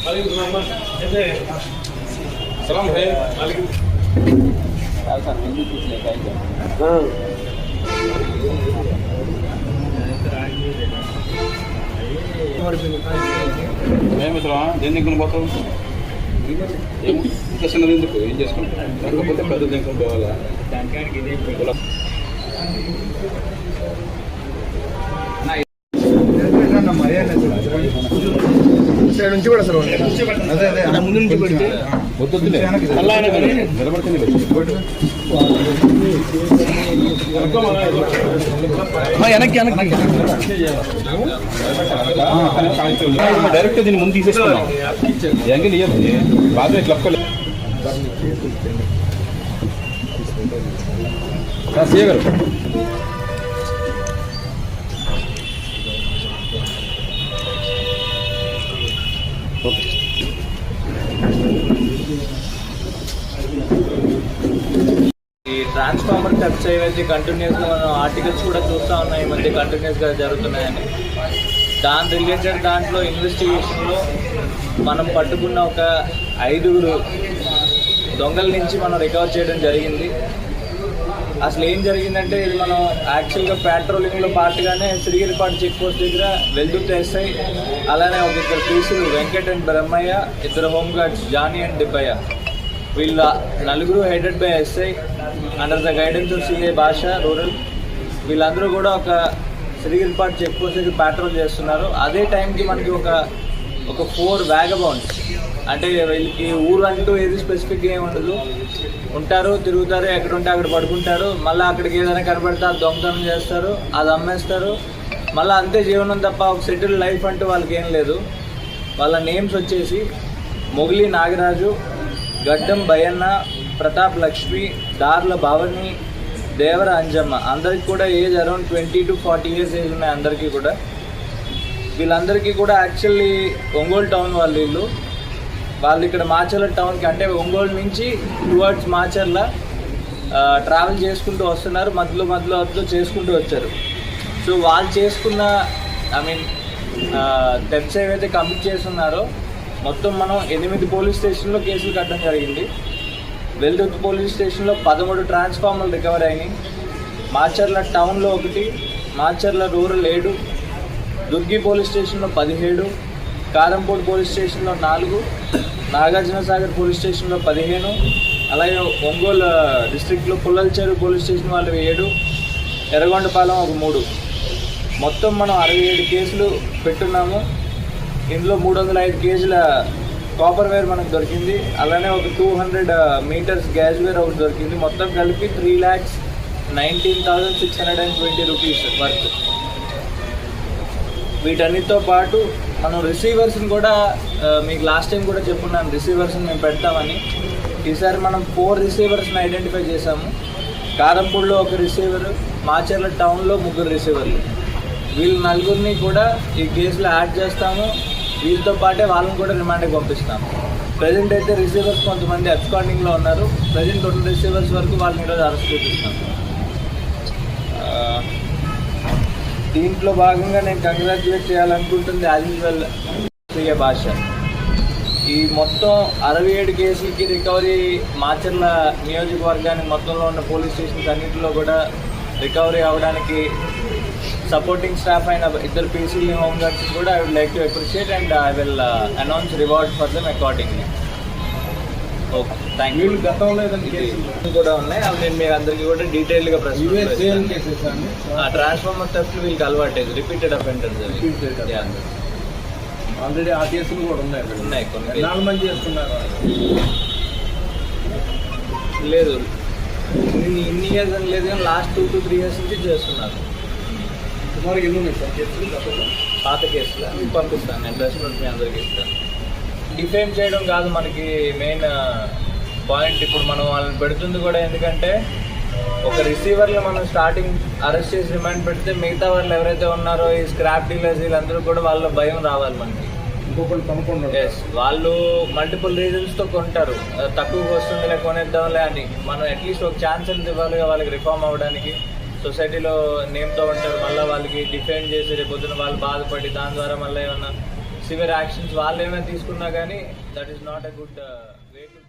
सलाम है मैं मित्रा देने को పోతాం ఇంకా చిన్నది ఎందుకు ఏం చేసుకుంటాం లేకపోతే పెద్ద దేనికి పోవాలా నుంచి కూడా సార్ అదే అదే ముందు నుంచి పెడితే వెనక్కి డైరెక్ట్ దీన్ని ముందు తీసేసుకున్నాం యాంగిల్ ఇవ్వదు బాగా ఇట్లా చేయగలరు ఈ ట్రాన్స్ఫార్మర్ టచ్ ఏవైతే కంటిన్యూస్గా మనం ఆర్టికల్స్ కూడా చూస్తూ ఉన్నాయి ఈ మధ్య కంటిన్యూస్గా జరుగుతున్నాయని దాని రిలేటెడ్ దాంట్లో ఇన్వెస్టిగేషన్లో మనం పట్టుకున్న ఒక 5 దొంగల నుంచి మనం రికవర్ చేయడం జరిగింది. అసలు ఏం జరిగిందంటే ఇది మనం యాక్చువల్గా పెట్రోలింగ్లో పార్ట్గానే సిరిగిరిపాటు చెక్ పోస్ట్ దగ్గర వెల్దుర్తి ఎస్ఐ అలానే ఒక 2 పీసులు Venkat and Brahmayya 2 home guards Jani and Dibbayya వీళ్ళ 4 headed by SI under the guidance of CA భాష రూరల్ వీళ్ళందరూ కూడా ఒక సిరిగిరిపాటు చెక్ పోస్ట్ దగ్గర పెట్రోల్ చేస్తున్నారు. అదే టైంకి మనకి ఒక 4 వ్యాగబౌండ్స్ అంటే వీళ్ళకి ఊరు అంటూ ఏది స్పెసిఫిక్గా ఏమి ఉండదు, ఉంటారు తిరుగుతారు ఎక్కడ ఉంటే అక్కడ పడుకుంటారు, మళ్ళీ అక్కడికి ఏదైనా కనబడితే అది దొంగతనం చేస్తారు, అది అమ్మేస్తారు, మళ్ళీ అంతే జీవనం తప్ప ఒక సెటిల్ లైఫ్ అంటూ వాళ్ళకి ఏం లేదు. వాళ్ళ నేమ్స్ వచ్చేసి మొగిలి నాగరాజు, గడ్డం భయన్న, ప్రతాప్ లక్ష్మి, దార్ల భవని, దేవర అంజమ్మ. అందరికి కూడా age around 20 to 40 years age ఉన్నాయి అందరికీ కూడా. వీళ్ళందరికీ కూడా యాక్చువల్లీ ఒంగోలు టౌన్ వాళ్ళు ఇక్కడ మాచర్ల టౌన్కి అంటే ఒంగోలు నుంచి టువర్డ్స్ మాచర్ల ట్రావెల్ చేసుకుంటూ వస్తున్నారు, మధ్యలో చేసుకుంటూ వచ్చారు. సో వాళ్ళు చేసుకున్న థెఫ్ట్స్ ఏవైతే కమిట్ చేస్తున్నారో మొత్తం మనం 8 పోలీస్ స్టేషన్లో కేసులు కట్టడం జరిగింది. వెల్దుర్తి పోలీస్ స్టేషన్లో 13 ట్రాన్స్ఫార్మర్లు రికవర్ అయినాయి, మాచర్ల టౌన్లో 1, మాచర్ల రూరల్ 7, దుర్గి పోలీస్ స్టేషన్లో 17, కారంపూడి పోలీస్ స్టేషన్లో 4, నాగార్జున సాగర్ పోలీస్ స్టేషన్లో 15, అలాగే ఒంగోలు డిస్ట్రిక్ట్లో పుల్లలచెరు పోలీస్ స్టేషన్ వాళ్ళు 7, ఎర్రగొండపాలెం 3. మొత్తం మనం 67 కేసులు పెట్టున్నాము. ఇందులో 305 కేజీల కాపర్ వేర్ మనకు దొరికింది, అలానే ఒక 200 మీటర్స్ గ్యాస్ వేర్ ఒకటి దొరికింది. మొత్తం కలిపి 3,19,620 రూపీస్ వర్త్. వీటన్నిటితో పాటు మనం రిసీవర్స్ని కూడా మీకు లాస్ట్ టైం కూడా చెప్పున్నాను, రిసీవర్స్ని మేము పెడతామని. ఈసారి మనం 4 రిసీవర్స్ని ఐడెంటిఫై చేశాము. కారంపూడిలో 1 రిసీవర్, మాచర్ల టౌన్లో 3 రిసీవర్లు. వీళ్ళు 4 కూడా ఈ కేసులో యాడ్ చేస్తాము. వీళ్ళతో పాటే వాళ్ళని కూడా రిమాండ్కి పంపిస్తాము. ప్రజెంట్ అయితే రిసీవర్స్ కొంతమంది అబ్స్కాండింగ్లో ఉన్నారు. ప్రజెంట్ 2 రిసీవర్స్ వరకు వాళ్ళని ఈరోజు అరెస్ట్ చేపిస్తాము. దీంట్లో భాగంగా నేను కంగ్రాచ్యులేట్ చేయాలనుకుంటుంది యాజ్ యూజువల్ సిఏ భాష. ఈ మొత్తం 67 కేసులకి రికవరీ మాచర్ల నియోజకవర్గానికి మొత్తంలో ఉన్న పోలీస్ స్టేషన్స్ అన్నింటిలో కూడా రికవరీ అవ్వడానికి సపోర్టింగ్ స్టాఫ్ అయిన 2 పీసీలు హోంగార్డ్స్ కూడా I would like to appreciate and I will announce reward for them accordingly. Okay, thank you. గతంలో ఏదైనా కేసులు కూడా ఉన్నాయి, అవి నేను మీకు అందరికీ కూడా డీటెయిల్గా ట్రాన్స్ఫార్మర్ థెఫ్ట్ వీళ్ళకి అలవాటు రిపీటెడ్ అఫెండర్స్ ఆల్రెడీ ఆ కేసులు కూడా ఉన్నాయి కొన్ని. 4 మంది చేస్తున్నారు లేదు, ఇన్ని ఇయర్స్ అని లేదు కానీ లాస్ట్ 2 to 3 years నుంచి చేస్తున్నారు. సుమారు ఎన్ని ఉన్నాయి సార్ కేసులు గతంలో? పాత కేసులు మీకు పంపిస్తాను, నేను రెస్పాన్స్ మీ అందరికీ ఇస్తాను. డిఫేమ్ చేయడం కాదు మనకి మెయిన్ పాయింట్. ఇప్పుడు మనం వాళ్ళని పెడుతుంది కూడా ఎందుకంటే ఒక రిసీవర్ని మనం స్టార్టింగ్ అరెస్ట్ చేసి రిమాండ్ పెడితే మిగతా వాళ్ళు ఎవరైతే ఉన్నారో ఈ స్క్రాప్ డీలర్స్ వీళ్ళందరూ కూడా వాళ్ళ భయం రావాలి మనకి. ఇంకొకటి కొనుక్కుంటారు. ఎస్, వాళ్ళు మల్టిపుల్ రీజన్స్తో కొంటారు, తక్కువకి వస్తుందిలే కొనేద్దాంలే అని. మనం అట్లీస్ట్ ఒక ఛాన్స్ అనేది ఇవ్వాలిగా వాళ్ళకి రిఫార్మ్ అవ్వడానికి. సొసైటీలో నేమ్తో ఉంటారు, మళ్ళీ వాళ్ళకి డిఫెండ్ చేసి రేపు పొద్దున వాళ్ళు బాధపడి దాని ద్వారా మళ్ళీ ఏమన్నా సివియర్ యాక్షన్స్ వాళ్ళు ఏమైనా తీసుకున్నా కానీ that is not a good way to